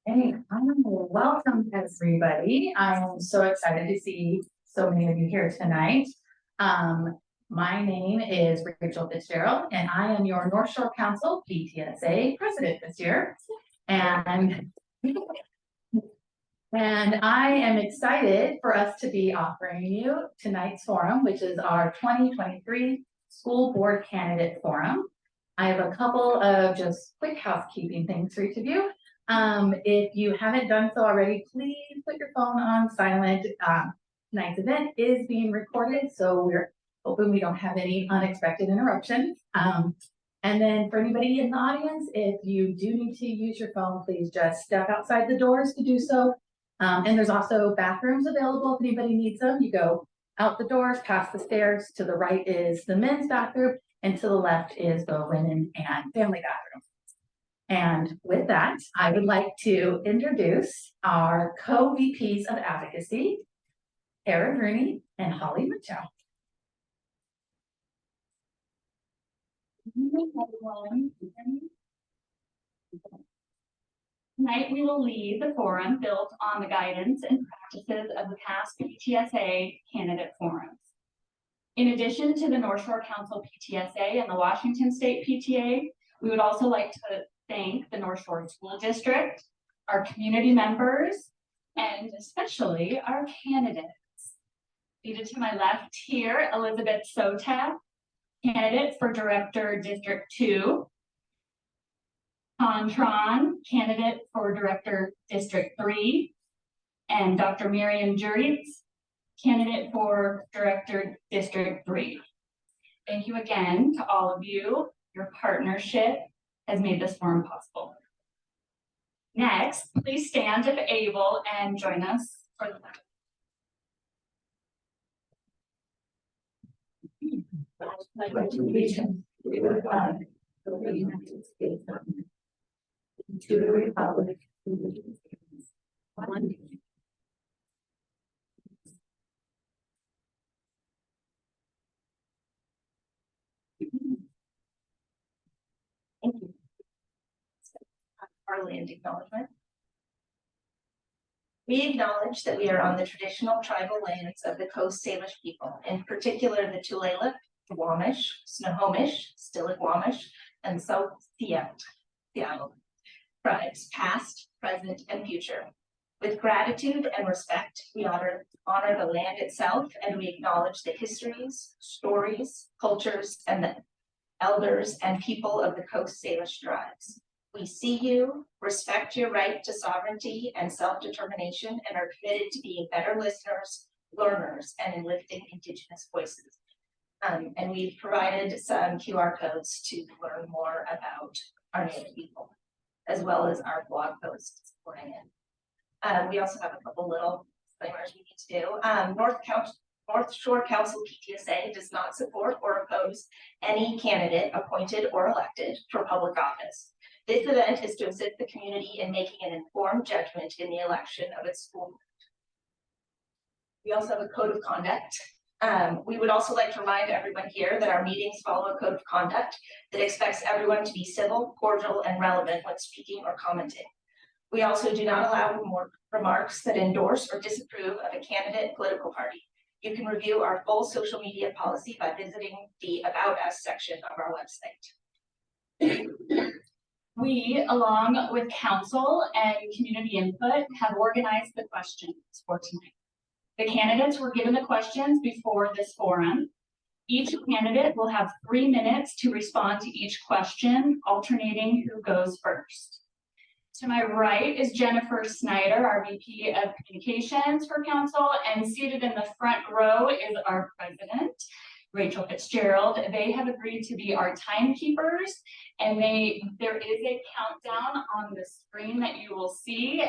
Hey, welcome everybody. I'm so excited to see so many of you here tonight. My name is Rachel Fitzgerald, and I am your Northshore Council PTSA president this year. And I am excited for us to be offering you tonight's forum, which is our 2023 School Board Candidate Forum. I have a couple of just quick housekeeping things for each of you. If you haven't done so already, please put your phone on silent. Tonight's event is being recorded, so we're hoping we don't have any unexpected interruptions. And then for anybody in the audience, if you do need to use your phone, please just step outside the doors to do so. And there's also bathrooms available if anybody needs them. You go out the doors, past the stairs. To the right is the men's bathroom, and to the left is the women and family bathroom. And with that, I would like to introduce our co-VPs of advocacy, Erin Rooney and Holly Mitchell. Tonight we will lead the forum built on the guidance and practices of the past PTSA candidate forums. In addition to the Northshore Council PTSA and the Washington State PTA, we would also like to thank the Northshore School District, our community members, and especially our candidates. Seated to my left here, Elisabeth Sotak, candidate for Director District 2. Tran, candidate for Director District 3. And Dr. Myriam Juritz, candidate for Director District 3. Thank you again to all of you. Your partnership has made this forum possible. Next, please stand if able and join us for the pledge. Pledge allegiance to the flag of the United States of America, to the republic for which it stands, one nation. Thank you. Our land acknowledgement. We acknowledge that we are on the traditional tribal lands of the Coast Salish people, in particular the Tulalip, Squamish, Snohomish, Stillaguamish, and South Seattle tribes, past, present, and future. With gratitude and respect, we honor the land itself, and we acknowledge the histories, stories, cultures, and the elders and people of the Coast Salish tribes. We see you, respect your right to sovereignty and self-determination, and are committed to being better listeners, learners, and in lifting Indigenous voices. And we've provided some QR codes to learn more about our Native people, as well as our blog posts supporting it. We also have a couple little disclaimers we need to do. Northshore Council PTSA does not support or oppose any candidate appointed or elected for public office. This event is to assist the community in making an informed judgment in the election of its school board. We also have a code of conduct. We would also like to remind everyone here that our meetings follow a code of conduct that expects everyone to be civil, cordial, and relevant when speaking or commenting. We also do not allow remarks that endorse or disapprove of a candidate political party. You can review our full social media policy by visiting the About Us section of our website. We, along with council and community input, have organized the questions for tonight. The candidates were given the questions before this forum. Each candidate will have 3 minutes to respond to each question, alternating who goes first. To my right is Jennifer Snyder, our VP of Communications for Council, and seated in the front row is our president, Rachel Fitzgerald. They have agreed to be our timekeepers, and there is a countdown on the screen that you will see,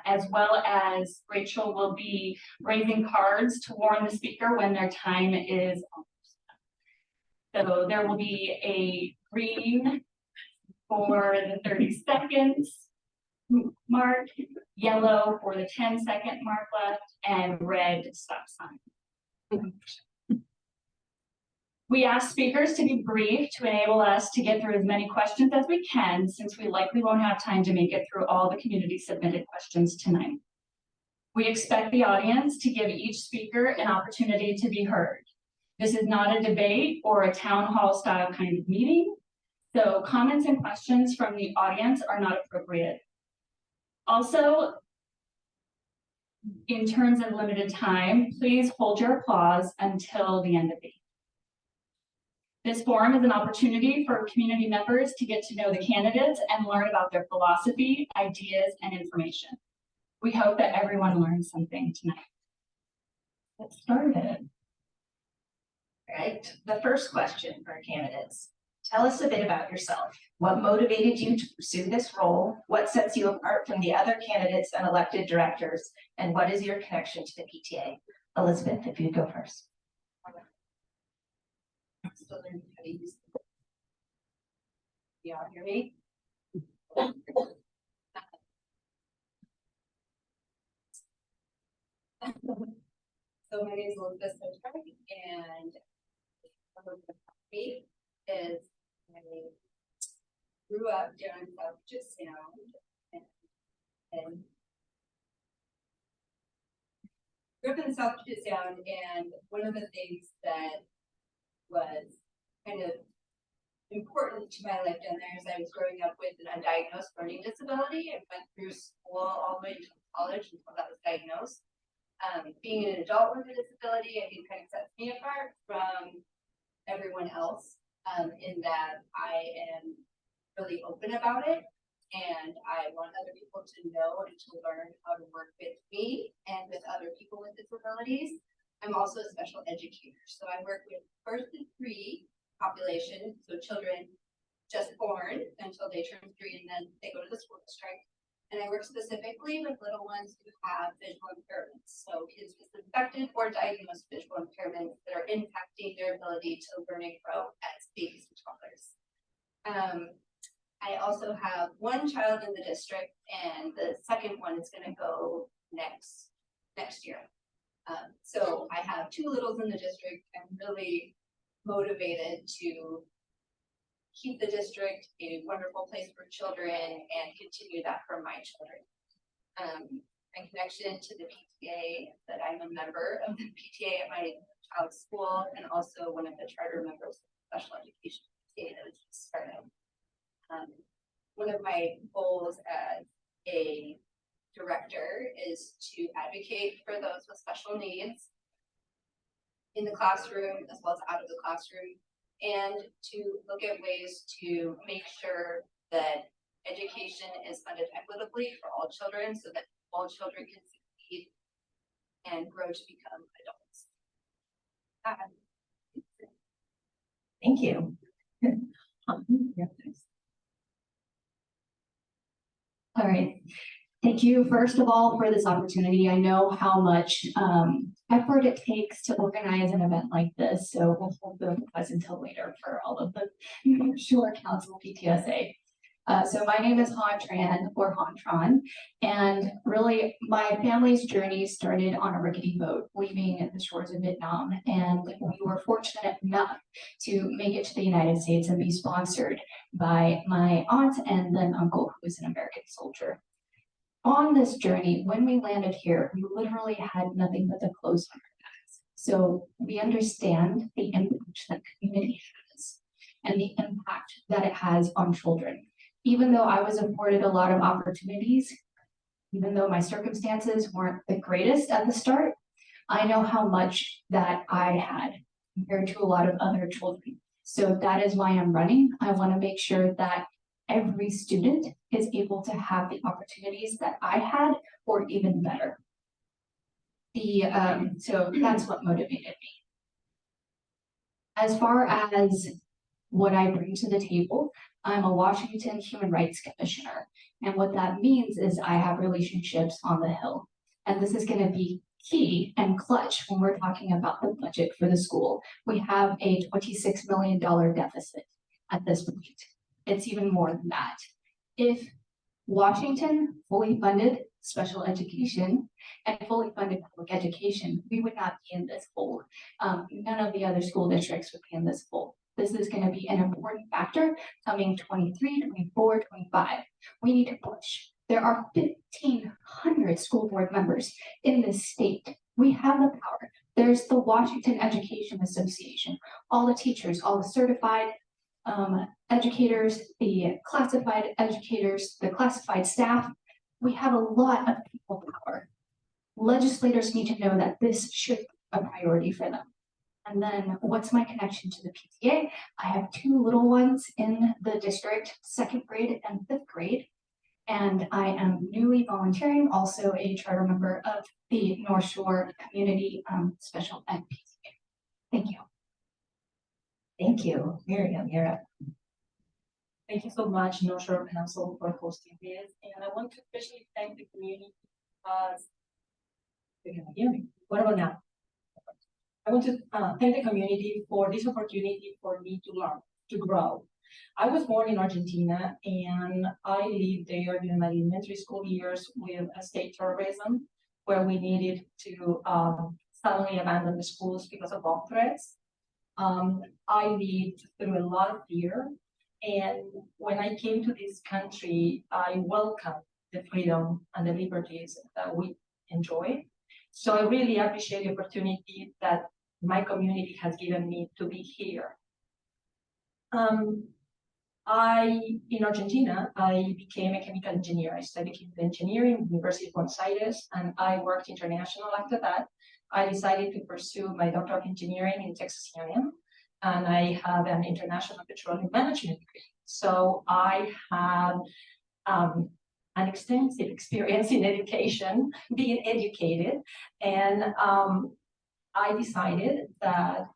as well as Rachel will be raising cards to warn the speaker when their time is almost up. So there will be a green for the 30 seconds mark, yellow for the 10-second mark left, and red stop sign. We ask speakers to be brief to enable us to get through as many questions as we can, since we likely won't have time to make it through all the community submitted questions tonight. We expect the audience to give each speaker an opportunity to be heard. This is not a debate or a town hall style kind of meeting, so comments and questions from the audience are not appropriate. Also, in terms of limited time, please hold your applause until the end of the meeting. This forum is an opportunity for community members to get to know the candidates and learn about their philosophy, ideas, and information. We hope that everyone learns something tonight. Let's start it. All right, the first question for our candidates. Tell us a bit about yourself. What motivated you to pursue this role? What sets you apart from the other candidates and elected directors? And what is your connection to the PTA? Elisabeth, if you go first. You all hear me? So my name is Elisabeth Sotak, and me is I grew up down in South Puget Sound and grew up in South Puget Sound, and one of the things that was kind of important to my life down there is I was growing up with an undiagnosed learning disability and went through school all the way to college until that was diagnosed. Being an adult with a disability, I think kind of sets me apart from everyone else in that I am really open about it, and I want other people to know and to learn how to work with me and with other people with disabilities. I'm also a special educator, so I work with first to 3 population, so children just born until they turn 3 and then they go to the school district. And I work specifically with little ones who have visual impairments. So kids with suspected or diagnosed visual impairments that are impacting their ability to learn and grow as babies and toddlers. I also have 1 child in the district, and the second one is going to go next year. So I have 2 littles in the district. I'm really motivated to keep the district a wonderful place for children and continue that for my children. My connection to the PTA, that I'm a member of the PTA at my child's school and also one of the charter members of the special education PTA that was just started. One of my goals as a director is to advocate for those with special needs in the classroom as well as out of the classroom, and to look at ways to make sure that education is funded equitably for all children so that all children can succeed and grow to become adults. Thank you. All right. Thank you, first of all, for this opportunity. I know how much effort it takes to organize an event like this, so we'll hold the applause until later for all of the Northshore Council PTSA. So my name is Tran, or Tran, and really my family's journey started on a rickety boat leaving the shores of Vietnam, and we were fortunate enough to make it to the United States and be sponsored by my aunt and then uncle, who was an American soldier. On this journey, when we landed here, we literally had nothing but the clothes on our backs. So we understand the impact that community has and the impact that it has on children. Even though I was afforded a lot of opportunities, even though my circumstances weren't the greatest at the start, I know how much that I had compared to a lot of other children. So that is why I'm running. I want to make sure that every student is able to have the opportunities that I had, or even better. So that's what motivated me. As far as what I bring to the table, I'm a Washington Human Rights Commissioner. And what that means is I have relationships on the Hill. And this is going to be key and clutch when we're talking about the budget for the school. We have a $26 million deficit at this point. It's even more than that. If Washington fully funded special education and fully funded public education, we would not be in this hole. None of the other school districts would be in this hole. This is going to be an important factor coming 23, 24, 25. We need to push. There are 1,500 school board members in this state. We have the power. There's the Washington Education Association, all the teachers, all the certified educators, the classified educators, the classified staff. We have a lot of people power. Legislators need to know that this should be a priority for them. And then what's my connection to the PTA? I have 2 little ones in the district, 2nd grade and 5th grade. And I am newly volunteering, also a charter member of the North Shore Community Special Ed PTA. Thank you. Thank you, Myriam. You're up. Thank you so much, Northshore Council, for hosting this. And I want to especially thank the community because they can hear me. What about now? I want to thank the community for this opportunity for me to learn, to grow. I was born in Argentina and I lived there during my elementary school years with a state tourism where we needed to suddenly abandon the schools because of bomb threats. I lived through a lot of fear. And when I came to this country, I welcomed the freedom and the liberties that we enjoy. So I really appreciate the opportunity that my community has given me to be here. In Argentina, I became a chemical engineer. I studied chemical engineering at the University of Buenos Aires, and I worked international after that. I decided to pursue my doctor of engineering in Texas A&M, and I have an international petroleum management degree. So I have an extensive experience in education, being educated, and I decided that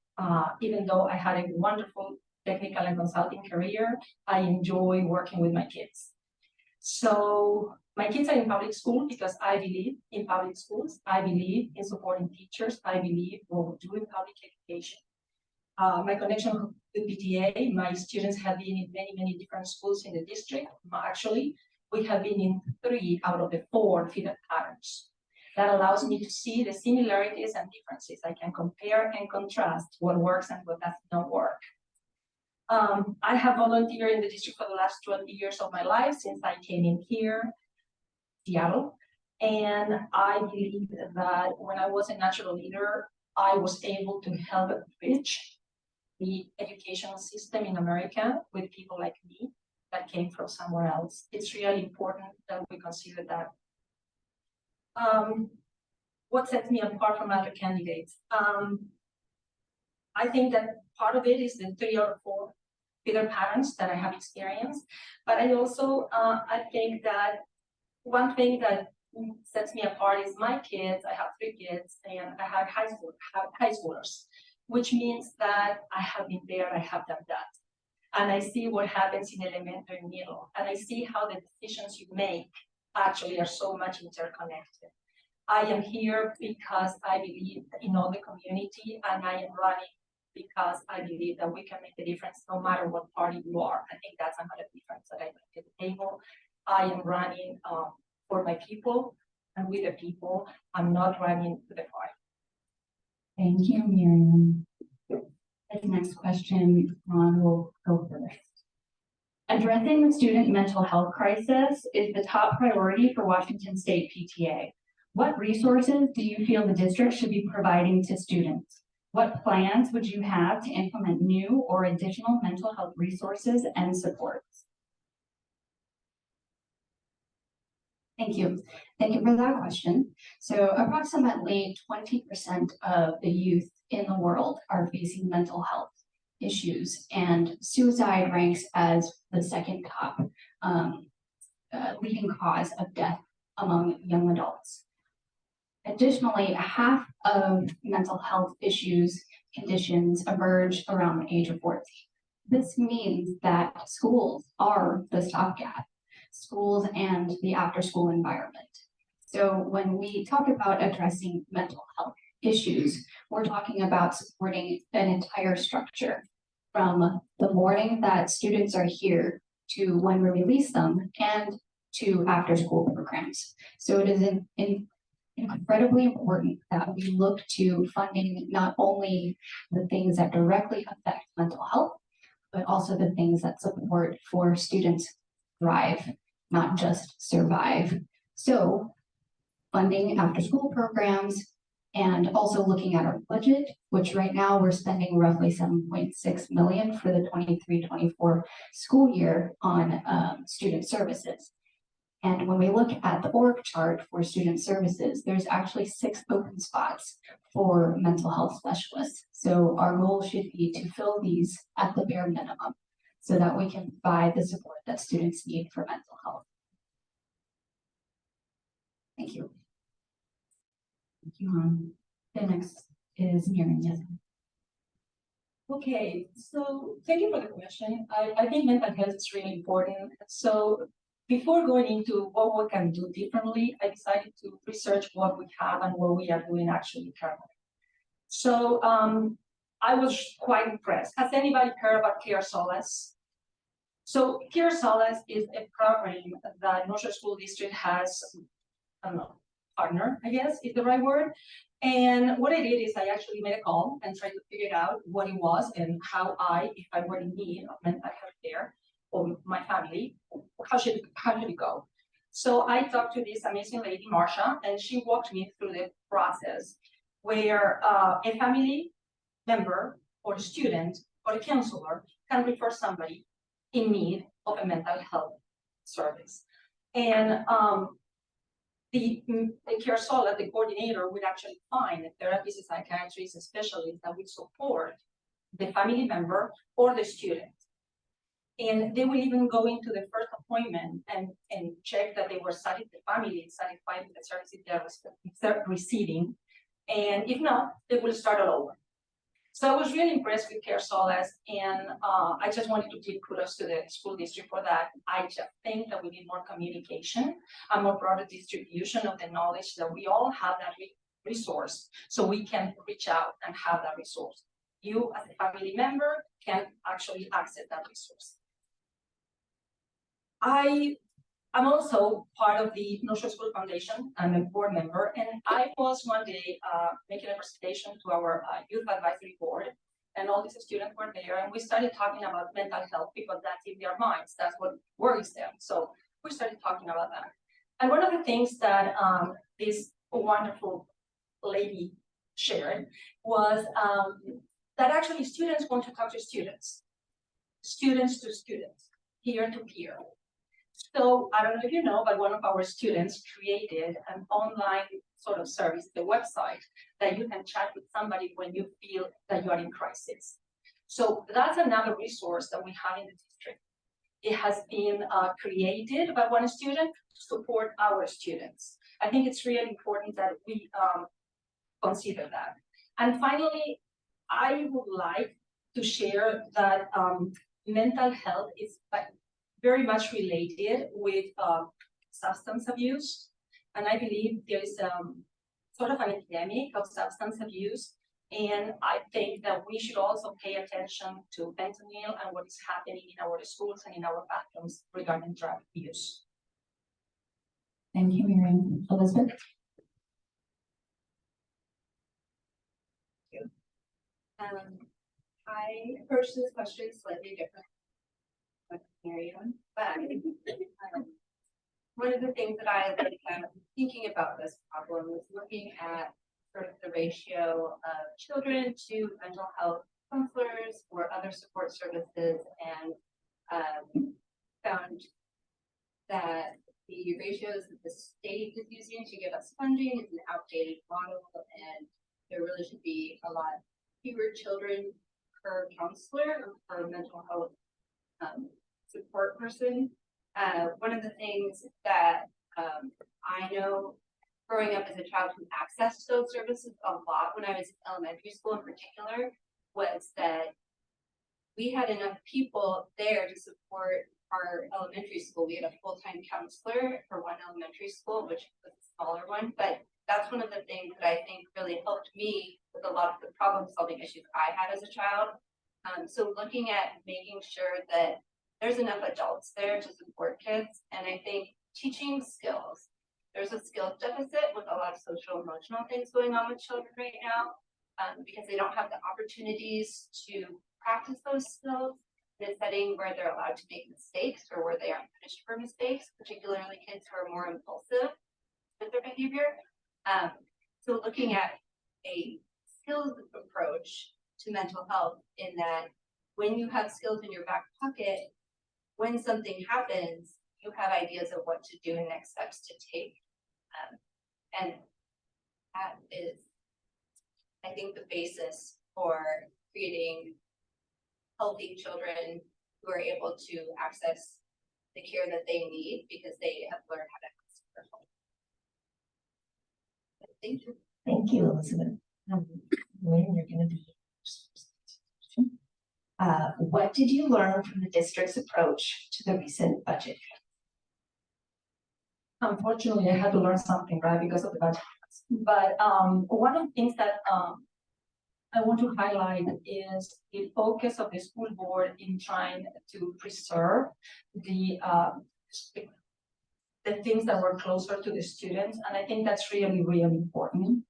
even though I had a wonderful technical and consulting career, I enjoy working with my kids. So my kids are in public school because I believe in public schools. I believe in supporting teachers. I believe what we do in public education. My connection with PTA, my students have been in many, many different schools in the district. Actually, we have been in 3 out of the 4 feeder patterns. That allows me to see the similarities and differences. I can compare and contrast what works and what does not work. I have volunteered in the district for the last 20 years of my life since I came in here, Seattle. And I believe that when I was a natural leader, I was able to help bridge the educational system in America with people like me that came from somewhere else. It's really important that we consider that. What sets me apart from other candidates? I think that part of it is the 3 or 4 feeder patterns that I have experienced, but I also I think that one thing that sets me apart is my kids. I have 3 kids, and I have high schoolers, which means that I have been there. I have done that, and I see what happens in elementary and middle, and I see how the decisions you make actually are so much interconnected. I am here because I believe in all the community, and I am running because I believe that we can make a difference no matter what party you are. I think that's another difference that I bring to the table. I am running for my people and with the people. I'm not running to the party. Thank you, Myriam. The next question, Ron will go first. Addressing the student mental health crisis is the top priority for Washington State PTA. What resources do you feel the district should be providing to students? What plans would you have to implement new or additional mental health resources and supports? Thank you. Thank you for that question. So approximately 20% of the youth in the world are facing mental health issues, and suicide ranks as the 2nd top leading cause of death among young adults. Additionally, half of mental health conditions emerge around the age of 14. This means that schools are the stopgap, schools and the after-school environment. So when we talk about addressing mental health issues, we're talking about supporting an entire structure from the morning that students are here to when we release them, and to after-school programs. So it is incredibly important that we look to funding not only the things that directly affect mental health, but also the things that support for students thrive, not just survive. So funding after-school programs and also looking at our budget, which right now we're spending roughly 7.6 million for the 23-24 school year on student services. And when we look at the org chart for student services, there's actually 6 open spots for mental health specialists. So our goal should be to fill these at the bare minimum so that we can provide the support that students need for mental health. Thank you. Thank you. The next is Myriam. Yes. Okay, so thank you for the question. I think mental health is really important. So before going into what we can do differently, I decided to research what we have and what we are doing actually currently. So I was quite impressed. Has anybody heard about Care Solace? So Care Solace is a program that Northshore School District has, I don't know, partner, I guess is the right word. And what I did is I actually made a call and tried to figure out what it was and how if I were in need of mental health care or my family, how should it go? So I talked to this amazing lady, Marsha, and she walked me through the process where a family member or a student or a counselor can refer somebody in need of a mental health service. And the Care Solace, the coordinator, would actually find a therapist, a psychiatrist, a specialist that would support the family member or the student. And they will even go into the first appointment and check that they were satisfied, the family is satisfied with the services they're receiving. And if not, they will start all over. So I was really impressed with Care Solace, and I just wanted to give kudos to the school district for that. I just think that we need more communication and more broader distribution of the knowledge that we all have that resource, so we can reach out and have that resource. You as a family member can actually access that resource. I'm also part of the Northshore School Foundation. I'm a board member, and I was one day making a presentation to our youth advisory board, and all these students were there, and we started talking about mental health because that's in their minds, that's what worries them. So we started talking about that. And one of the things that this wonderful lady shared was that actually students want to talk to students to students, peer to peer. So I don't know if you know, but one of our students created an online sort of service, the website, that you can chat with somebody when you feel that you are in crisis. So that's another resource that we have in the district. It has been created by one student to support our students. I think it's really important that we consider that. And finally, I would like to share that mental health is very much related with substance abuse. And I believe there is sort of an epidemic of substance abuse. And I think that we should also pay attention to fentanyl and what is happening in our schools and in our bathrooms regarding drug use. Thank you, Myriam. Elisabeth? I approached this question slightly different with Myriam, but one of the things that I like thinking about this problem is looking at sort of the ratio of children to mental health counselors or other support services, and found that the ratios that the state is using to give us funding is an outdated model, and there really should be a lot fewer children per counselor or per mental health support person. One of the things that I know growing up as a child who accessed those services a lot when I was in elementary school in particular was that we had enough people there to support our elementary school. We had a full-time counselor for one elementary school, which was a smaller one, but that's one of the things that I think really helped me with a lot of the problem-solving issues I had as a child. So looking at making sure that there's enough adults there to support kids, and I think teaching skills. There's a skills deficit with a lot of social emotional things going on with children right now, because they don't have the opportunities to practice those skills in a setting where they're allowed to make mistakes or where they aren't punished for mistakes, particularly kids who are more impulsive with their behavior. So looking at a skills approach to mental health in that when you have skills in your back pocket, when something happens, you have ideas of what to do and next steps to take. And that is, I think, the basis for creating healthy children who are able to access the care that they need because they have learned how to access their home. Thank you. Thank you, Elizabeth. When you're going to be. What did you learn from the district's approach to the recent budget? Unfortunately, I had to learn something, right, because of the budget. But one of the things that I want to highlight is the focus of the school board in trying to preserve the things that were closer to the students, and I think that's really, really important.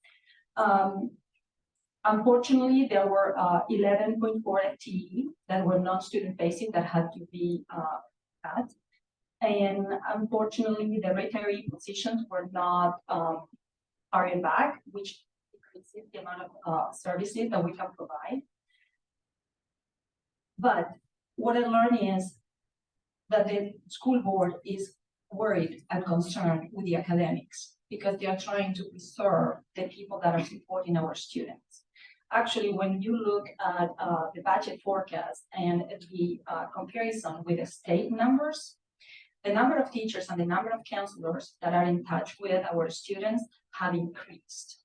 Unfortunately, there were 11.4 FTE that were non-student facing that had to be cut. And unfortunately, the retiree positions were not hired back, which increases the amount of services that we can provide. But what I learned is that the school board is worried and concerned with the academics because they are trying to preserve the people that are supporting our students. Actually, when you look at the budget forecast and the comparison with the state numbers, the number of teachers and the number of counselors that are in touch with our students have increased.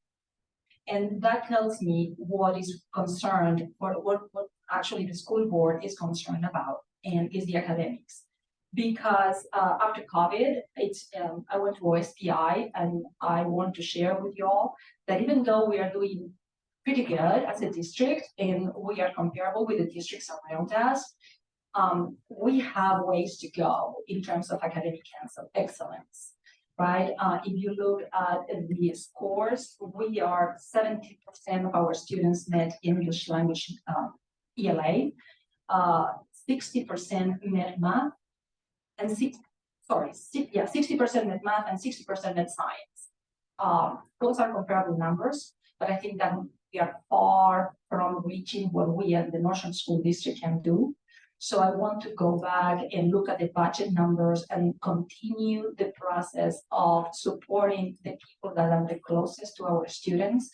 And that tells me what is concerned, or what actually the school board is concerned about, and is the academics. Because after COVID, I went to OSPI, and I want to share with you all that even though we are doing pretty good as a district, and we are comparable with the districts around us, we have ways to go in terms of academic excellence, right? If you look at the scores, we are 70% of our students met English language ELA, 60% met math, and 60% met math and 60% met science. Those are comparable numbers, but I think that we are far from reaching what we at the Northshore School District can do. So I want to go back and look at the budget numbers and continue the process of supporting the people that are the closest to our students,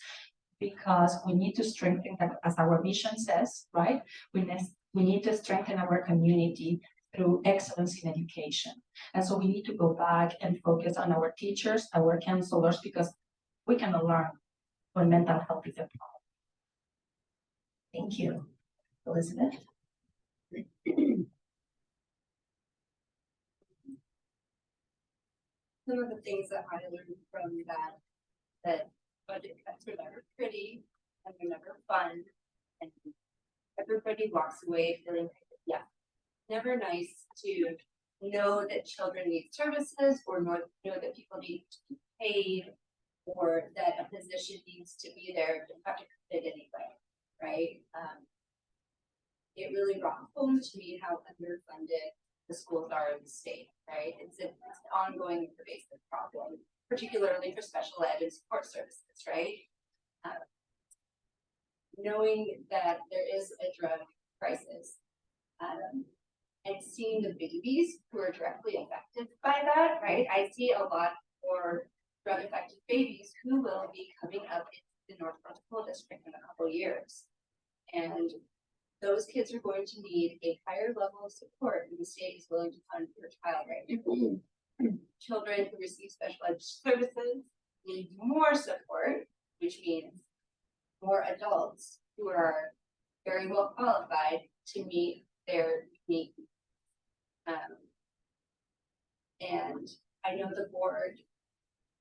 because we need to strengthen, as our mission says, right? We need to strengthen our community through excellence in education. And so we need to go back and focus on our teachers, our counselors, because we cannot learn when mental health is a problem. Thank you, Elizabeth. Some of the things that I learned from that budget cuts are never pretty and they're never fun, and everybody walks away feeling, yeah, never nice to know that children need services or know that people need to be paid or that a position needs to be there to have to fit anyway, right? It really brought home to me how underfunded the schools are in the state, right? It's an ongoing pervasive problem, particularly for special ed and support services, right? Knowing that there is a drug crisis, and seeing the babies who are directly affected by that, right? I see a lot more drug affected babies who will be coming up in the Northshore School District in a couple years. And those kids are going to need a higher level of support than the state is willing to fund for a child right now. Children who receive special ed services need more support, which means more adults who are very well qualified to meet their needs. And I know the board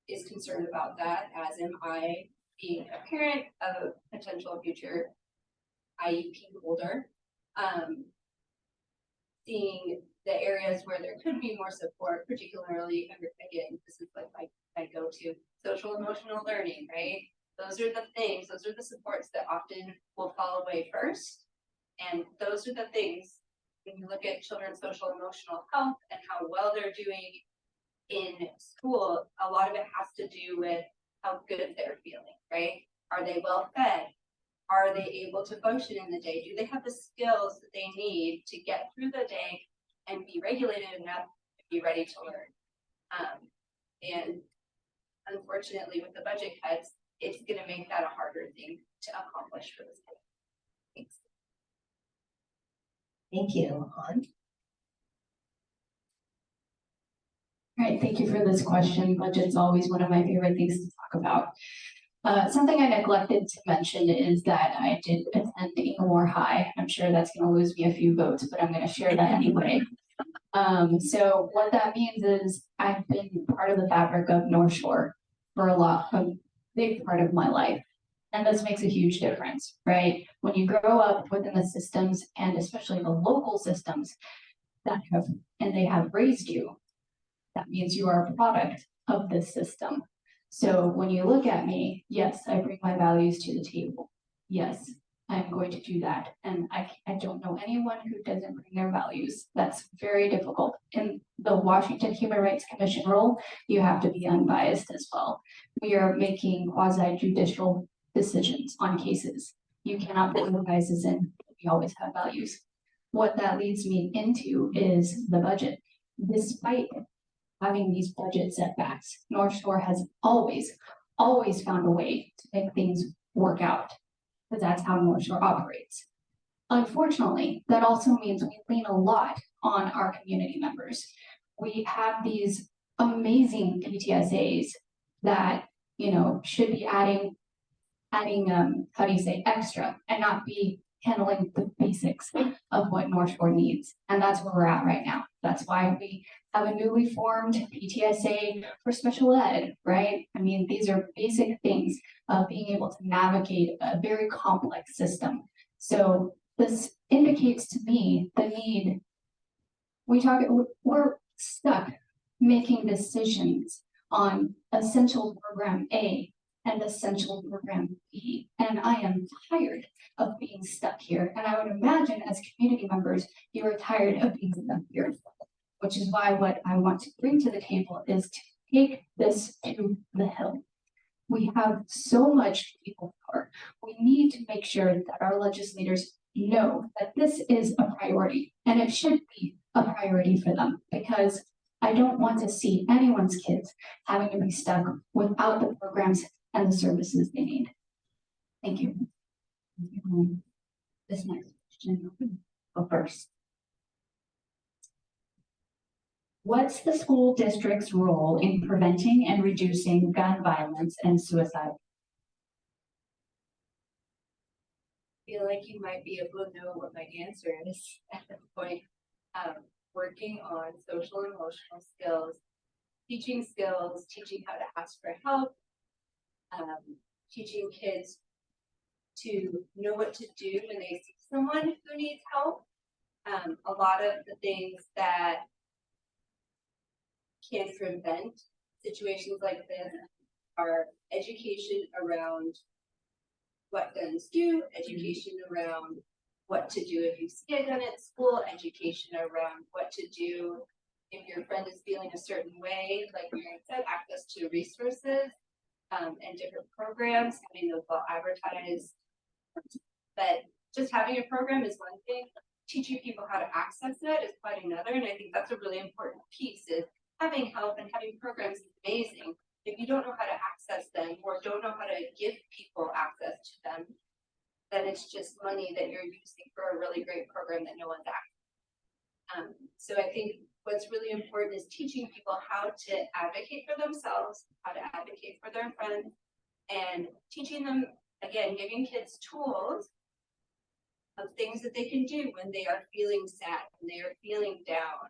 is concerned about that, as am I, being a parent of a potential future IEP holder. Seeing the areas where there could be more support, particularly, again, this is like my go-to, social emotional learning, right? Those are the things, those are the supports that often will fall away first. And those are the things, when you look at children's social emotional health and how well they're doing in school, a lot of it has to do with how good they're feeling, right? Are they well fed? Are they able to function in the day? Do they have the skills that they need to get through the day and be regulated enough to be ready to learn? And unfortunately, with the budget cuts, it's going to make that a harder thing to accomplish for this kid. Thanks. Thank you, Han. All right, thank you for this question. Budget's always one of my favorite things to talk about. Something I neglected to mention is that I did attend Inglemoor High. I'm sure that's going to lose me a few votes, but I'm going to share that anyway. So what that means is I've been part of the fabric of North Shore for a big part of my life. And this makes a huge difference, right? When you grow up within the systems and especially the local systems that they have raised you, that means you are a product of this system. So when you look at me, yes, I bring my values to the table. Yes, I'm going to do that. And I don't know anyone who doesn't bring their values. That's very difficult. In the Washington Human Rights Commission role, you have to be unbiased as well. We are making quasi-judicial decisions on cases. You cannot put your biases in. We always have values. What that leads me into is the budget. Despite having these budget setbacks, North Shore has always found a way to make things work out, because that's how North Shore operates. Unfortunately, that also means we lean a lot on our community members. We have these amazing PTSAs that, should be adding, extra and not be handling the basics of what North Shore needs. And that's where we're at right now. That's why we have a newly formed PTSA for special ed, right? I mean, these are basic things of being able to navigate a very complex system. So this indicates to me the need. We're stuck making decisions on essential program A and essential program B. And I am tired of being stuck here. And I would imagine as community members, you are tired of being stuck here, which is why what I want to bring to the table is to take this to the hill. We have so much people power. We need to make sure that our legislators know that this is a priority, and it should be a priority for them, because I don't want to see anyone's kids having to be stuck without the programs and the services they need. Thank you. This next question, go first. What's the school district's role in preventing and reducing gun violence and suicide? I feel like you might be able to know what my answer is at this point. Working on social and emotional skills, teaching how to ask for help, teaching kids to know what to do when they see someone who needs help. A lot of the things that can prevent situations like this are education around what guns do, education around what to do if you see a gun at school, education around what to do if your friend is feeling a certain way, like Myriam said, access to resources and different programs, having those well advertised. But just having a program is one thing, teaching people how to access it is quite another, and I think that's a really important piece. Is having help and having programs is amazing. If you don't know how to access them or don't know how to give people access to them, then it's just money that you're using for a really great program that no one's accessing. So I think what's really important is teaching people how to advocate for themselves, how to advocate for their friends, and teaching them, again, giving kids tools of things that they can do when they are feeling sad, when they are feeling down.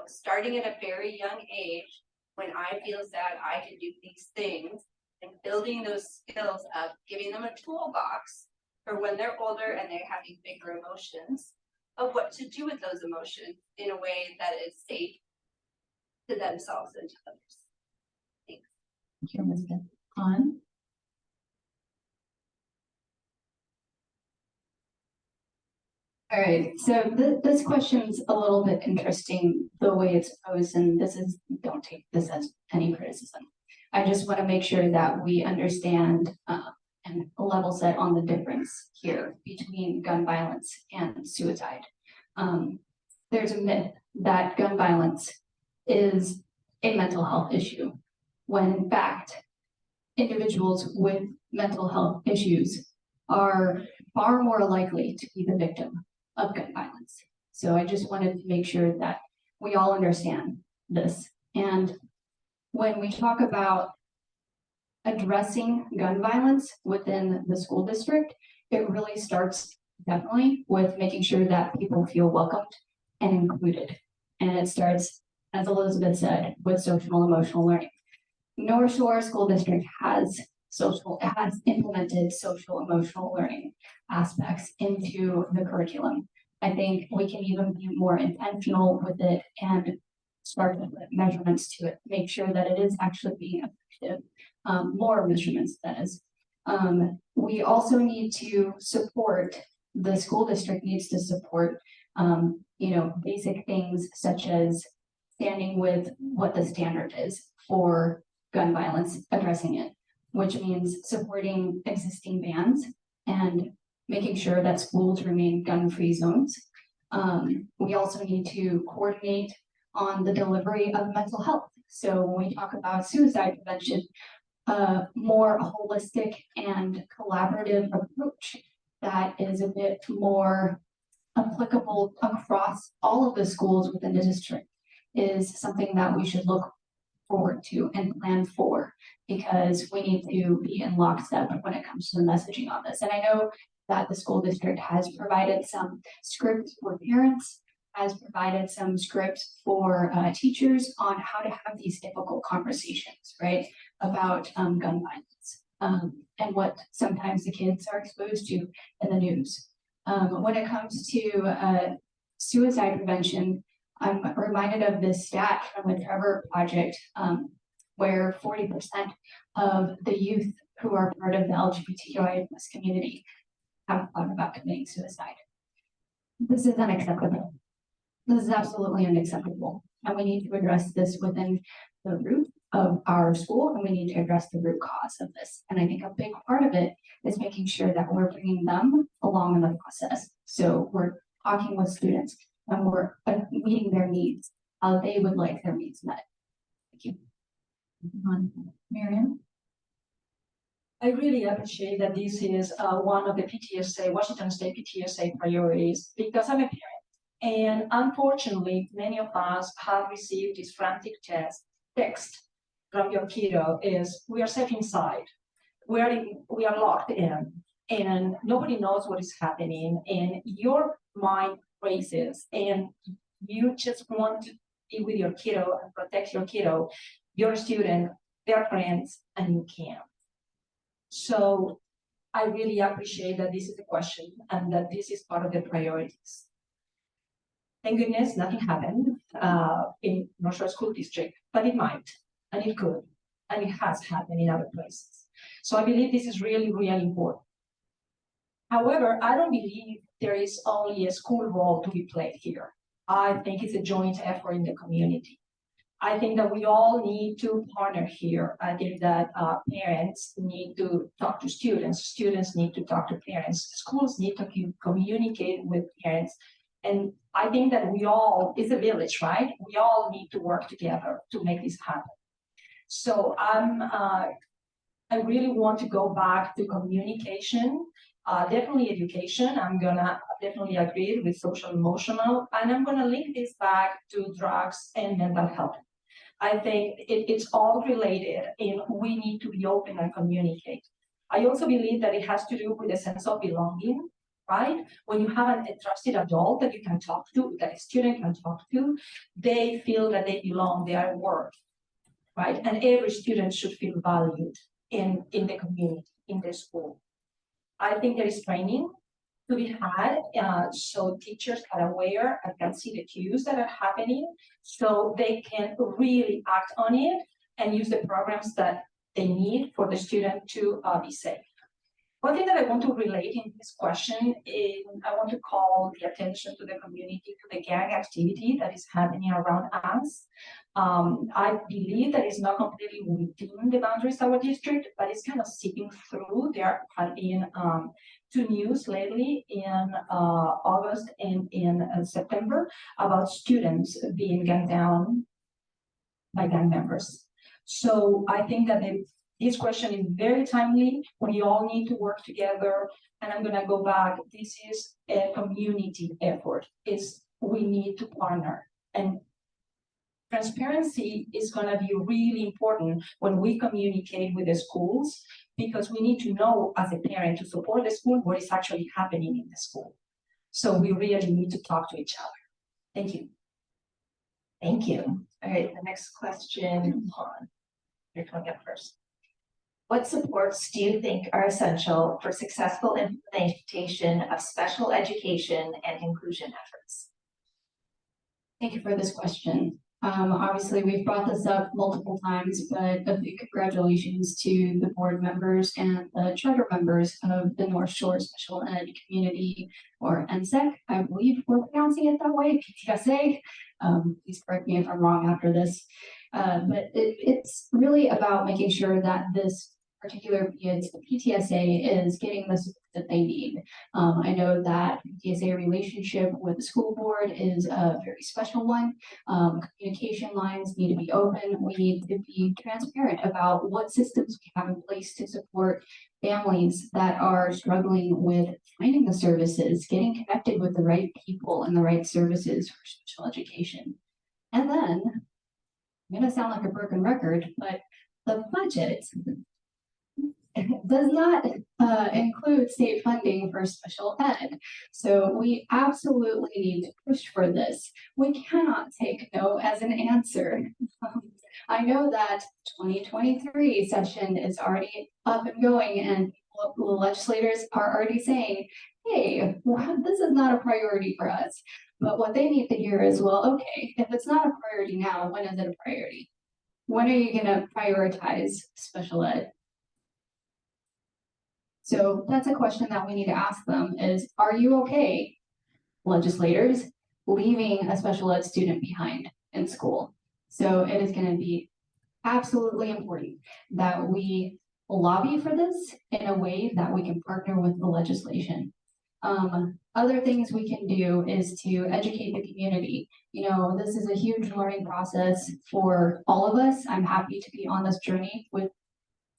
Starting at a very young age, when I feel sad, I can do these things, and building those skills of giving them a toolbox for when they're older and they're having bigger emotions, of what to do with those emotions in a way that is safe to themselves and to others. Thanks. Thank you, Elizabeth. On. All right, so this question's a little bit interesting, the way it's posed, and don't take this as any criticism. I just want to make sure that we understand and level set on the difference here between gun violence and suicide. There's a myth that gun violence is a mental health issue, when in fact, individuals with mental health issues are far more likely to be the victim of gun violence. So I just wanted to make sure that we all understand this. And when we talk about addressing gun violence within the school district, it really starts definitely with making sure that people feel welcomed and included. And it starts, as Elisabeth said, with social and emotional learning. Northshore School District has implemented social emotional learning aspects into the curriculum. I think we can even be more intentional with it and start to put measurements to it, make sure that it is actually being effective. More measurements, that is. We also need to support, the school district needs to support, basic things such as standing with what the standard is for gun violence, addressing it, which means supporting existing bans and making sure that schools remain gun-free zones. We also need to coordinate on the delivery of mental health. So when we talk about suicide prevention, more holistic and collaborative approach that is a bit more applicable across all of the schools within the district is something that we should look forward to and plan for, because we need to be in lockstep when it comes to the messaging on this. And I know that the school district has provided some scripts for parents, has provided some scripts for teachers on how to have these difficult conversations, right, about gun violence and what sometimes the kids are exposed to in the news. When it comes to suicide prevention, I'm reminded of this stat from the Trevor Project, where 40% of the youth who are part of the LGBTQIA+ community have thought about committing suicide. This is unacceptable. This is absolutely unacceptable. And we need to address this within the root of our school, and we need to address the root cause of this. And I think a big part of it is making sure that we're bringing them along in the process. So we're talking with students and we're meeting their needs, how they would like their needs met. Thank you. Myriam? I really appreciate that this is one of the PTSA, Washington State PTSA priorities, because I'm a parent. And unfortunately, many of us have received this frantic text from your kiddo is, we are safe inside, we are locked in, and nobody knows what is happening, and your mind races, and you just want to be with your kiddo and protect your kiddo, your student, their friends, and you can't. So I really appreciate that this is a question and that this is part of the priorities. Thank goodness nothing happened in Northshore School District, but it might, and it could, and it has happened in other places. So I believe this is really, really important. However, I don't believe there is only a school role to be played here. I think it's a joint effort in the community. I think that we all need to partner here. I think that parents need to talk to students, students need to talk to parents, schools need to communicate with parents. And I think that we all, it's a village, right? We all need to work together to make this happen. So I really want to go back to communication, definitely education. I'm gonna definitely agree with social emotional, and I'm gonna link this back to drugs and mental health. I think it's all related, and we need to be open and communicate. I also believe that it has to do with a sense of belonging, right? When you have a trusted adult that you can talk to, that a student can talk to, they feel that they belong, they are worth, right? And every student should feel valued in the community, in the school. I think there is training to be had, so teachers are aware and can see the cues that are happening, so they can really act on it and use the programs that they need for the student to be safe. One thing that I want to relate in this question is I want to call the attention to the community to the gang activity that is happening around us. I believe that it's not completely within the boundaries of our district, but it's kind of seeping through. There have been two news lately in August and in September about students being gunned down by gang members. So I think that this question is very timely. We all need to work together. And I'm gonna go back. This is a community effort. We need to partner. And transparency is gonna be really important when we communicate with the schools, because we need to know as a parent to support the school what is actually happening in the school. So we really need to talk to each other. Thank you. Thank you. All right, the next question, Juan. You're coming up first. What supports do you think are essential for successful implementation of special education and inclusion efforts? Thank you for this question. Obviously, we've brought this up multiple times, but a big congratulations to the board members and the charter members of the North Shore Special Ed Community, or NSEC. I believe we're pronouncing it that way, PTSA. Please correct me if I'm wrong after this. But it's really about making sure that this particular PTSA is getting the support that they need. I know that PTSA relationship with the school board is a very special one. Communication lines need to be open. We need to be transparent about what systems we have in place to support families that are struggling with finding the services, getting connected with the right people and the right services for special education. And then, I'm gonna sound like a broken record, but the budget does not include state funding for special ed. So we absolutely need to push for this. We cannot take no as an answer. I know that 2023 session is already up and going, and legislators are already saying, hey, this is not a priority for us. But what they need to hear is, well, okay, if it's not a priority now, when is it a priority? When are you gonna prioritize special ed? So that's a question that we need to ask them is, are you okay, legislators, leaving a special ed student behind in school? So it is going to be absolutely important that we lobby for this in a way that we can partner with the legislation. Other things we can do is to educate the community. You know, this is a huge learning process for all of us. I'm happy to be on this journey with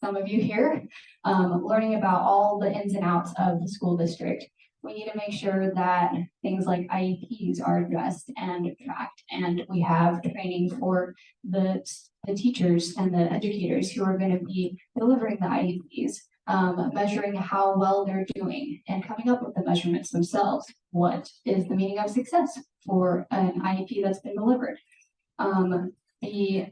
some of you here, learning about all the ins and outs of the school district. We need to make sure that things like IEPs are addressed and tracked, and we have training for the teachers and the educators who are going to be delivering the IEPs, measuring how well they're doing and coming up with the measurements themselves. What is the meaning of success for an IEP that's been delivered? The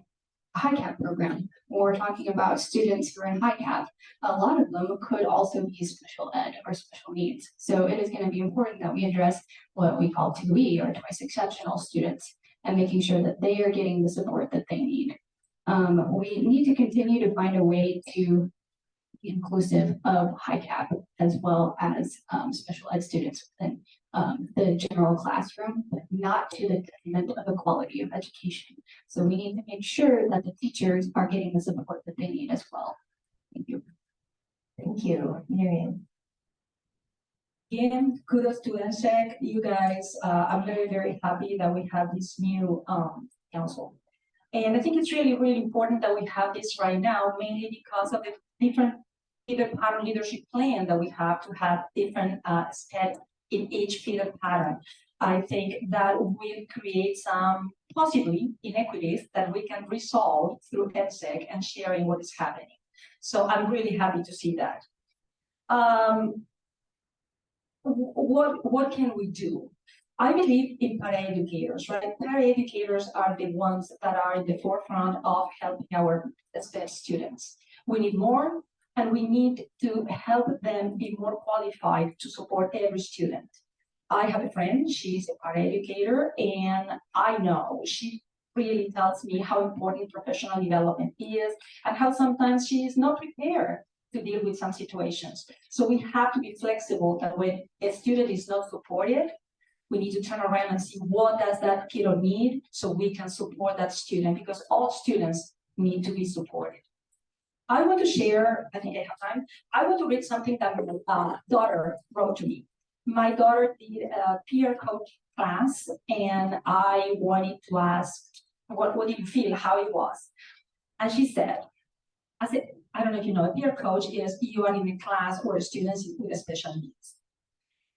high cap program, we're talking about students who are in high cap. A lot of them could also be special ed or special needs. So it is going to be important that we address what we call 2E or twice exceptional students and making sure that they are getting the support that they need. We need to continue to find a way to be inclusive of high cap as well as special ed students within the general classroom, but not to the detriment of the quality of education. So we need to make sure that the teachers are getting the support that they need as well. Thank you. Thank you, Myriam. Again, kudos to NSEC. You guys, I'm very, very happy that we have this new council. And I think it's really, really important that we have this right now, mainly because of the different feeder pattern leadership plan that we have to have different steps in each feeder pattern. I think that will create some possibly inequities that we can resolve through NSEC and sharing what is happening. So I'm really happy to see that. What can we do? I believe in paraeducators, right? Paraeducators are the ones that are in the forefront of helping our STEM students. We need more. and we need to help them be more qualified to support every student. I have a friend, she's a paraeducator, and I know she really tells me how important professional development is and how sometimes she is not prepared to deal with some situations. So we have to be flexible that when a student is not supported, we need to turn around and see what does that kiddo need so we can support that student, because all students need to be supported. I want to share, I think I have time, I want to read something that my daughter wrote to me. My daughter did a peer coach class, and I wanted to ask, what do you feel, how it was? And she said, I don't know if you know, a peer coach is you are in a class where students with special needs.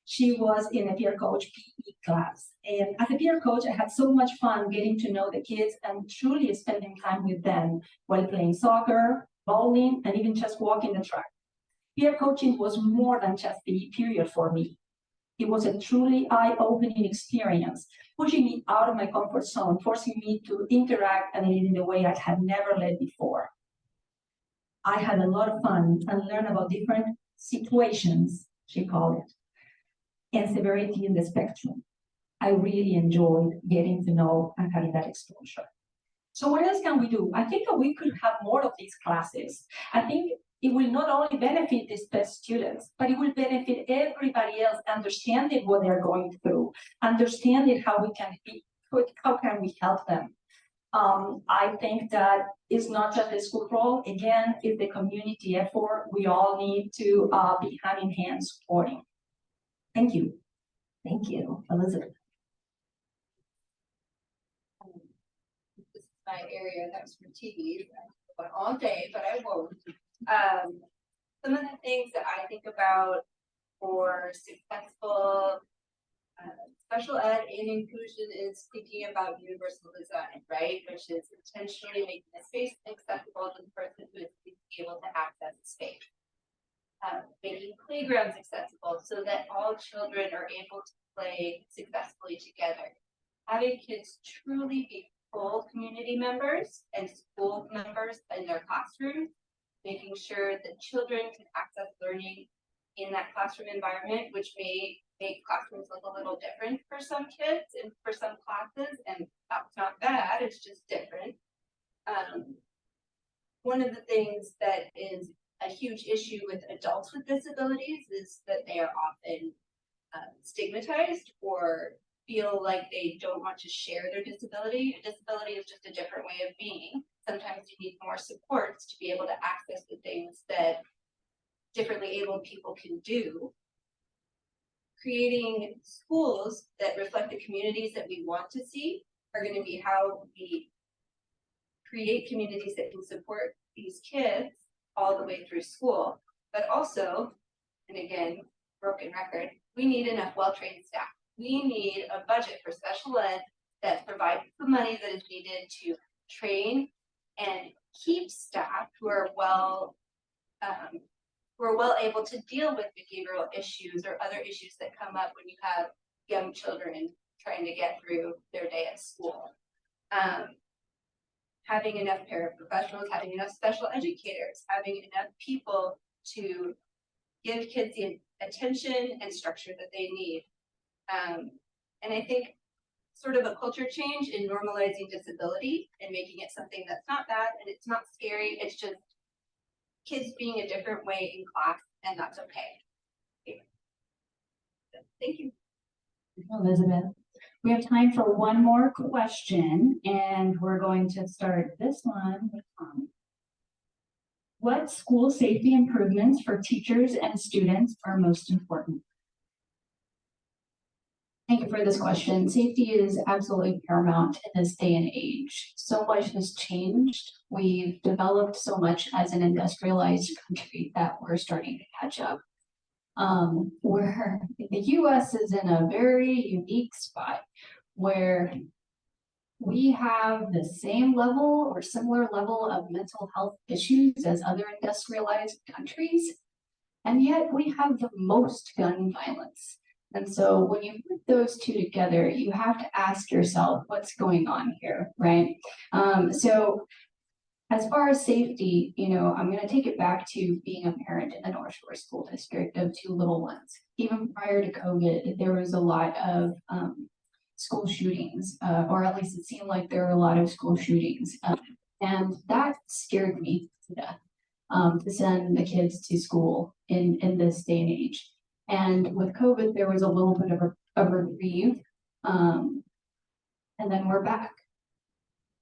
She was in a peer coach PE class. And as a peer coach, I had so much fun getting to know the kids and truly spending time with them while playing soccer, bowling, and even just walking the track. Peer coaching was more than just the period for me. It was a truly eye-opening experience, pushing me out of my comfort zone, forcing me to interact and lead in a way I had never led before. I had a lot of fun and learned about different situations, she called it, and severity in the spectrum. I really enjoyed getting to know and having that exposure. So what else can we do? I think that we could have more of these classes. I think it will not only benefit these best students, but it will benefit everybody else understanding what they're going through, understanding how we can help them. I think that it's not just the school role. Again, it's the community effort. We all need to be hand in hand supporting. Thank you. Thank you, Elizabeth. This is my area, that was from TV, but all day, but I won't. Some of the things that I think about for successful special ed and inclusion is thinking about universal design, right? Which is intentionally making a space accessible to the person who is able to access the space. Making playgrounds accessible so that all children are able to play successfully together. Having kids truly be full community members and school members in their classroom. Making sure that children can access learning in that classroom environment, which may make classrooms look a little different for some kids and for some classes, and that's not bad, it's just different. One of the things that is a huge issue with adults with disabilities is that they are often stigmatized or feel like they don't want to share their disability. A disability is just a different way of being. Sometimes you need more supports to be able to access the things that differently abled people can do. Creating schools that reflect the communities that we want to see are going to be how we create communities that can support these kids all the way through school. But also, and again, broken record, we need enough well-trained staff. We need a budget for special ed that provides the money that is needed to train and keep staff who are well able to deal with behavioral issues or other issues that come up when you have young children trying to get through their day at school. Having enough paraprofessionals, having enough special educators, having enough people to give kids the attention and structure that they need. And I think sort of a culture change in normalizing disability and making it something that's not bad and it's not scary. It's just kids being a different way in class, and that's okay. Thank you. Elizabeth. We have time for one more question, and we're going to start this one with what school safety improvements for teachers and students are most important? Thank you for this question. Safety is absolutely paramount in this day and age. So much has changed. We've developed so much as an industrialized country that we're starting to catch up. Where the US is in a very unique spot where we have the same level or similar level of mental health issues as other industrialized countries, and yet we have the most gun violence. And so when you put those two together, you have to ask yourself what's going on here, right? So As far as safety, I'm gonna take it back to being a parent in the North Shore School District of two little ones. Even prior to COVID, there was a lot of school shootings, or at least it seemed like there were a lot of school shootings. And that scared me to death, to send the kids to school in this day and age. And with COVID, there was a little bit of a reprieve. And then we're back.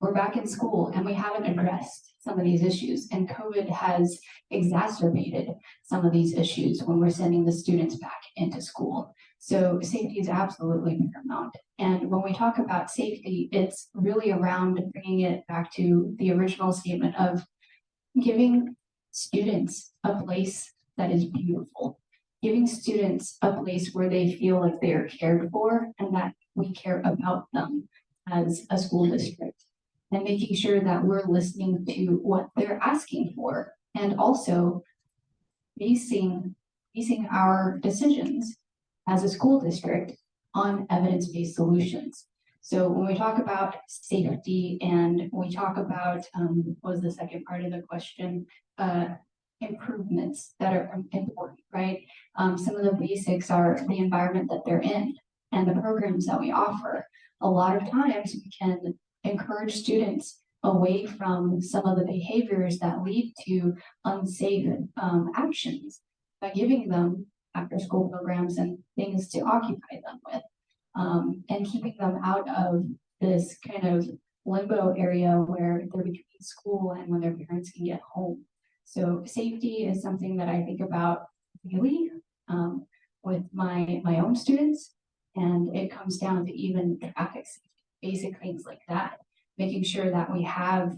We're back in school and we haven't addressed some of these issues. And COVID has exacerbated some of these issues when we're sending the students back into school. So safety is absolutely paramount. And when we talk about safety, it's really around bringing it back to the original statement of giving students a place that is beautiful, giving students a place where they feel like they are cared for and that we care about them as a school district, and making sure that we're listening to what they're asking for, and also basing our decisions as a school district on evidence-based solutions. So when we talk about safety and we talk about, what was the second part of the question? Improvements that are important, right? Some of the basics are the environment that they're in and the programs that we offer. A lot of times we can encourage students away from some of the behaviors that lead to unsafe actions by giving them after school programs and things to occupy them with, and keeping them out of this kind of limbo area where they're between school and when their parents can get home. So safety is something that I think about daily with my own students, and it comes down to even traffic safety, basic things like that. Making sure that we have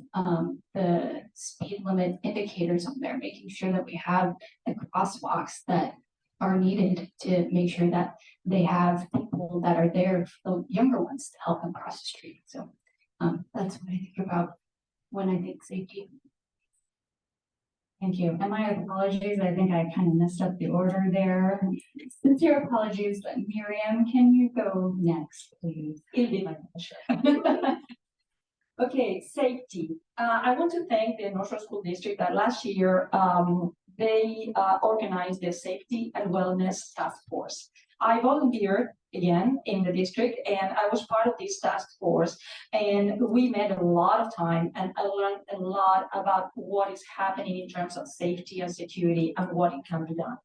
the speed limit indicators on there, making sure that we have the crosswalks that are needed to make sure that they have people that are there, the younger ones, to help them cross the street. So that's what I think about when I think safety. Thank you. And my apologies, I think I kind of messed up the order there. Sincere apologies, but Myriam, can you go next, please? It'll be my pleasure. Okay, safety. I want to thank the Northshore School District that last year they organized the Safety and Wellness Task Force. I volunteered again in the district and I was part of this task force, and we met a lot of time and I learned a lot about what is happening in terms of safety and security and what it can be done.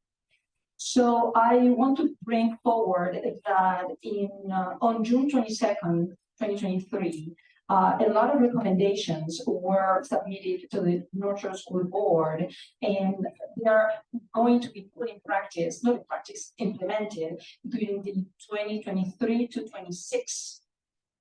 So I want to bring forward that on June 22nd, 2023, a lot of recommendations were submitted to the Northshore School Board, and they are going to be put in practice, not in practice, implemented during the 2023 to 26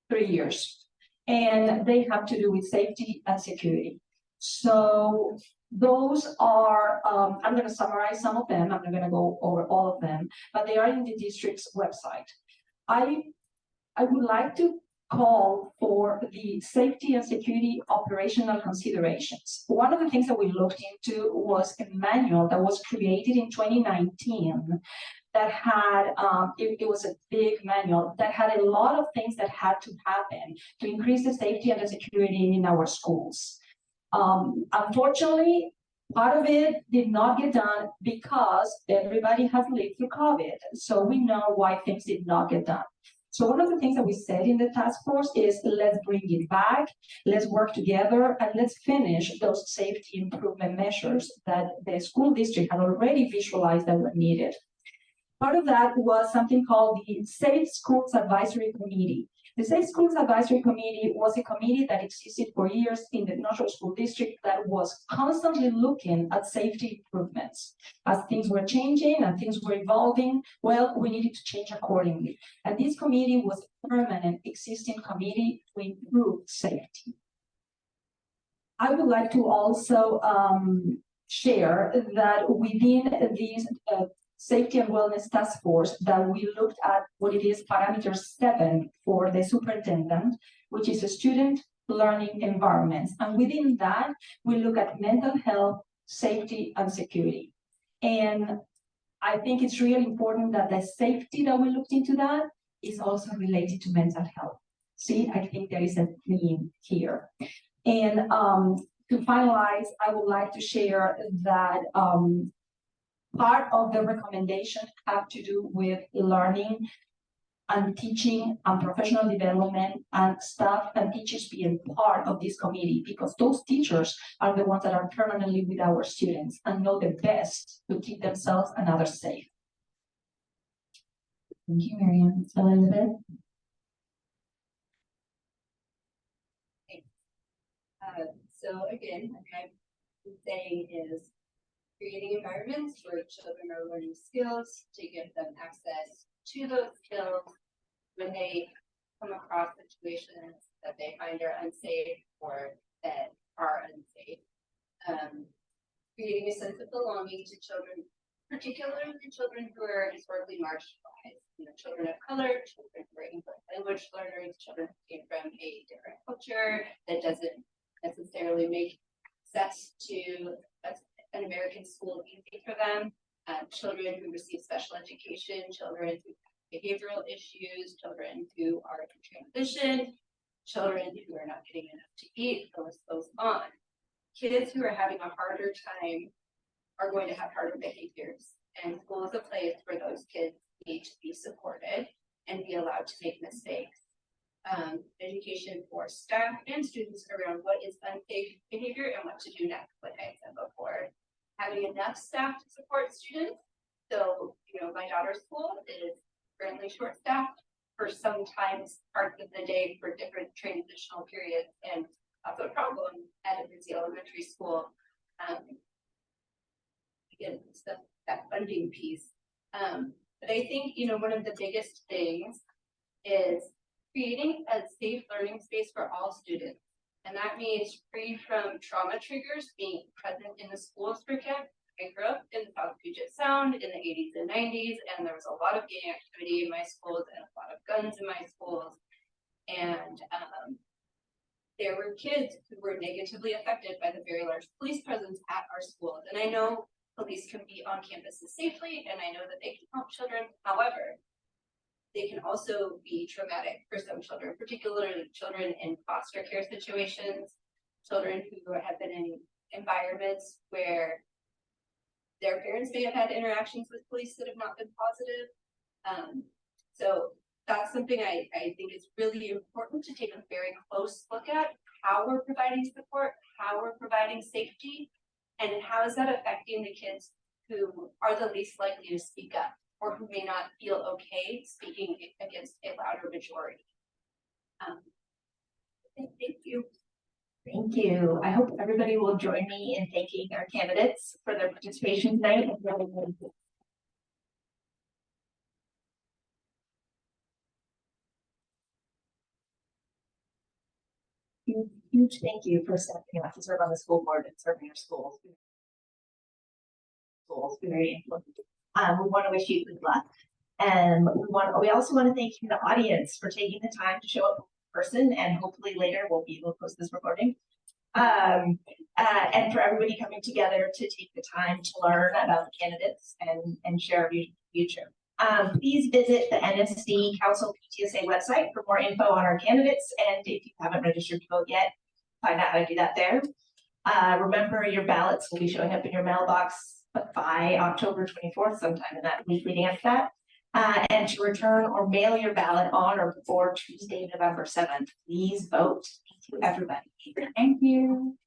3 years. And they have to do with safety and security. So those are, I'm going to summarize some of them. I'm not going to go over all of them, but they are in the district's website. I would like to call for the safety and security operational considerations. One of the things that we looked into was a manual that was created in 2019 that had, it was a big manual that had a lot of things that had to happen to increase the safety and the security in our schools. Unfortunately, part of it did not get done because everybody has lived through COVID. So we know why things did not get done. So one of the things that we said in the task force is let's bring it back, let's work together, and let's finish those safety improvement measures that the school district had already visualized that were needed. Part of that was something called the Safe Schools Advisory Committee. The Safe Schools Advisory Committee was a committee that existed for years in the Northshore School District that was constantly looking at safety improvements. As things were changing and things were evolving, well, we needed to change accordingly. And this committee was a permanent existing committee to improve safety. I would like to also share that within these Safety and Wellness Task Force that we looked at what it is parameter 7 for the superintendent, which is a student learning environments. And within that, we look at mental health, safety, and security. And I think it's really important that the safety that we looked into that is also related to mental health. See, I think there is a theme here. And To finalize, I would like to share that part of the recommendation have to do with learning and teaching and professional development and staff and teachers being part of this committee, because those teachers are the ones that are permanently with our students and know the best to keep themselves and others safe. Thank you, Myriam. Elizabeth? So again, like I've been saying, is creating environments where children are learning skills to give them access to those skills when they come across situations that they find are unsafe or that are unsafe. Creating a sense of belonging to children, particularly children who are historically marginalized, children of color, children who are English language learners, children who came from a different culture that doesn't necessarily make access to an American school easy for them, children who receive special education, children who have behavioral issues, children who are in transition, children who are not getting enough to eat, the list goes on. Kids who are having a harder time are going to have harder behaviors, and school is a place where those kids need to be supported and be allowed to make mistakes. Education for staff and students around what is unsafe behavior and what to do next, like I said before. Having enough staff to support students. So, my daughter's school is currently short-staffed for sometimes parts of the day for different transitional periods, and that's a problem at a busy elementary school. Again, it's that funding piece. But I think, one of the biggest things is creating a safe learning space for all students. And that means free from trauma triggers being present in the schools for kids. I grew up in the South Puget Sound in the 80s and 90s, and there was a lot of gang activity in my schools and a lot of guns in my schools. And there were kids who were negatively affected by the very large police presence at our schools. And I know police can be on campuses safely, and I know that they can help children. However, they can also be traumatic for some children, particularly children in foster care situations, children who have been in environments where their parents may have had interactions with police that have not been positive. So that's something I think is really important to take a very close look at, how we're providing support, how we're providing safety, and how is that affecting the kids who are the least likely to speak up, or who may not feel okay speaking against a louder majority. Thank you. Thank you. I hope everybody will join me in thanking our candidates for their participation tonight. Huge thank you for stepping up to serve on the school board and serving your schools. Very important. We want to wish you good luck. And we also want to thank you, the audience, for taking the time to show up in person, and hopefully later we'll be able to post this recording. And for everybody coming together to take the time to learn about the candidates and share your future. Please visit the NSD Council PTSA website for more info on our candidates, and if you haven't registered to vote yet, find out how to do that there. Remember, your ballots will be showing up in your mailbox by October 24th, sometime in that week leading up to that. And to return or mail your ballot on or before Tuesday, November 7th. Please vote. Thank you, everybody. Thank you.